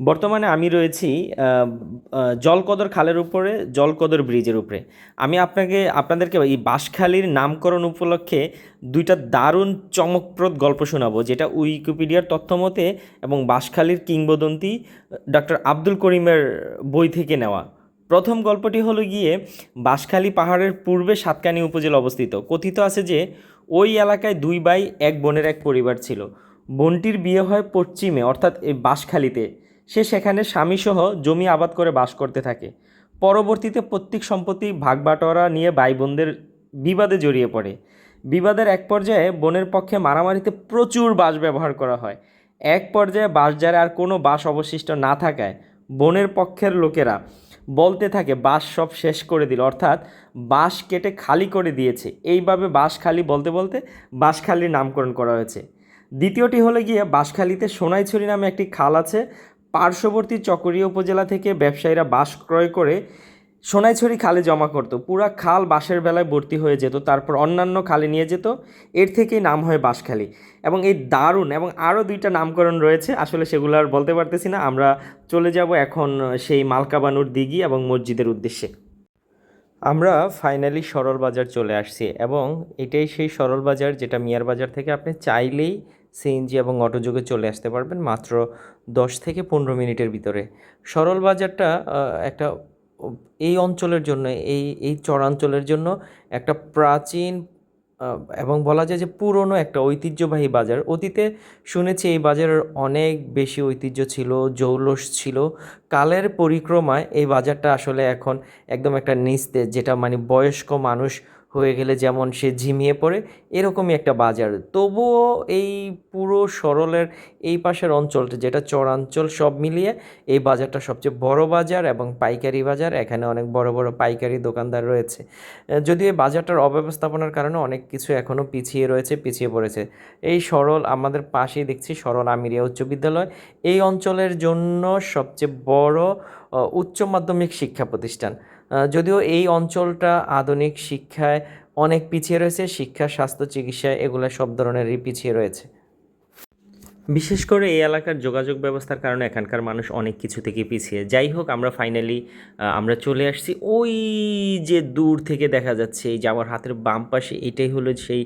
বর্তমানে আমি রয়েছি জলকদর খালের উপরে, জলকদর ব্রিজের উপরে। আমি আপনাদেরকে এই বাঁশখালীর নামকরণ উপলক্ষে দুইটা দারুণ চমকপ্রদ গল্প শোনাবো, যেটা উইকিপিডিয়ার তথ্য মতে এবং বাঁশখালীর কিংবদন্তি ডক্টর আব্দুল করিমের বই থেকে নেওয়া। প্রথম গল্পটি হলো গিয়ে, বাঁশখালী পাহাড়ের পূর্বে সাতকানী উপজেলা অবস্থিত। কথিত আছে যে ওই এলাকায় দুই ভাই এক বোনের এক পরিবার ছিল। বোনটির বিয়ে হয় পশ্চিমে, অর্থাৎ এই বাঁশখালীতে। সে সেখানে স্বামীসহ জমি আবাদ করে বাস করতে থাকে। পরবর্তীতে পৈতৃক সম্পত্তি ভাগবাটোয়ারা নিয়ে ভাই বোনদের বিবাদে জড়িয়ে পড়ে। বিবাদের এক পর্যায়ে বোনের পক্ষে মারামারিতে প্রচুর বাঁশ ব্যবহার করা হয়। এক পর্যায়ে বাঁশঝাড়ে আর কোনো বাঁশ অবশিষ্ট না থাকায় বোনের পক্ষের লোকেরা বলতে থাকে বাঁশ সব শেষ করে দিল, অর্থাৎ বাঁশ কেটে খালি করে দিয়েছে। এইভাবে বাঁশ খালি বলতে বলতে বাঁশখালীর নামকরণ করা হয়েছে। দ্বিতীয়টি হলো গিয়ে, বাঁশখালীতে সোনাইছড়ি নামে একটি খাল আছে। পার্শ্ববর্তী চকরিয়া উপজেলা থেকে ব্যবসায়ীরা বাঁশ ক্রয় করে সোনাইছড়ি খালে জমা করত। পুরা খাল বাঁশের বেলায় ভর্তি হয়ে যেত, তারপর অন্যান্য খালে নিয়ে যেত। এর থেকেই নাম হয় বাঁশখালী। এবং এই দারুণ এবং আরও দুইটা নামকরণ রয়েছে, আসলে সেগুলো আর বলতে পারতেছি না। আমরা চলে যাব এখন সেই মালকাবানুর দিঘি এবং মসজিদের উদ্দেশ্যে। আমরা ফাইনালি সরল বাজার চলে আসছি, এবং এটাই সেই সরল বাজার যেটা মিয়ার বাজার থেকে আপনি চাইলেই সিএনজি এবং অটোযোগে চলে আসতে পারবেন মাত্র 10 থেকে 15 মিনিটের ভিতরে। সরল বাজারটা একটা এই অঞ্চলের জন্য, এই চরাঞ্চলের জন্য একটা প্রাচীন এবং বলা যায় যে পুরনো একটা ঐতিহ্যবাহী বাজার। অতীতে শুনেছি এই বাজারের অনেক বেশি ঐতিহ্য ছিল, জৌলস ছিল। কালের পরিক্রমায় এই বাজারটা আসলে এখন একদম একটা নিস্তেজ, যেটা মানে বয়স্ক মানুষ হয়ে গেলে যেমন সে ঝিমিয়ে পড়ে, এরকমই একটা বাজার। তবুও এই পুরো সরলের এই পাশের অঞ্চলটা, যেটা চরাঞ্চল, সব মিলিয়ে এই বাজারটা সবচেয়ে বড় বাজার এবং পাইকারি বাজার। এখানে অনেক বড় বড় পাইকারি দোকানদার রয়েছে। যদিও এই বাজারটার অব্যবস্থাপনার কারণে অনেক কিছু এখনও পিছিয়ে রয়েছে, পিছিয়ে পড়েছে। এই সরল আমাদের পাশেই দেখছি সরল আমিরিয়া উচ্চ বিদ্যালয়, এই অঞ্চলের জন্য সবচেয়ে বড় উচ্চ মাধ্যমিক শিক্ষা প্রতিষ্ঠান। যদিও এই অঞ্চলটা আধুনিক শিক্ষায় অনেক পিছিয়ে রয়েছে, শিক্ষা, স্বাস্থ্য, চিকিৎসা এগুলো সব ধরনেরই পিছিয়ে রয়েছে। বিশেষ করে এই এলাকার যোগাযোগ ব্যবস্থার কারণে এখানকার মানুষ অনেক কিছু থেকে পিছিয়ে। যাই হোক, আমরা ফাইনালি আমরা চলে আসছি। ওই যে দূর থেকে দেখা যাচ্ছে, এই যে আমার হাতের বাম পাশে, এটাই হলো সেই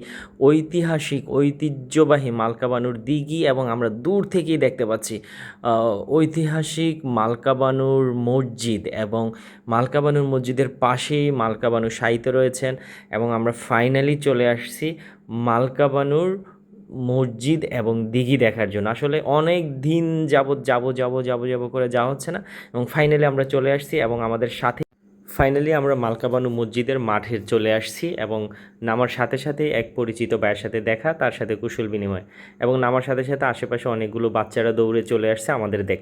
ঐতিহাসিক ঐতিহ্যবাহী মালকাবানুর দিঘি, এবং আমরা দূর থেকেই দেখতে পাচ্ছি ঐতিহাসিক মালকাবানুর মসজিদ, এবং মালকাবানুর মসজিদের পাশেই মালকাবানু সাহিত্য রয়েছেন। এবং আমরা ফাইনালি চলে আসছি মালকাবানুর মসজিদ এবং দিঘি দেখার জন্য। আসলে অনেক দিন যাবৎ যাব করে যাওয়া হচ্ছে না, এবং ফাইনালি আমরা চলে আসছি। এবং আমাদের সাথে ফাইনালি আমরা মালকাবানু মসজিদের মাঠে চলে আসছি, এবং নামার সাথে সাথে এক পরিচিত ভাইয়ের সাথে দেখা, তার সাথে কুশল বিনিময়, এবং নামার সাথে সাথে আশেপাশে অনেকগুলো বাচ্চারা দৌড়ে চলে আসছে আমাদের দেখ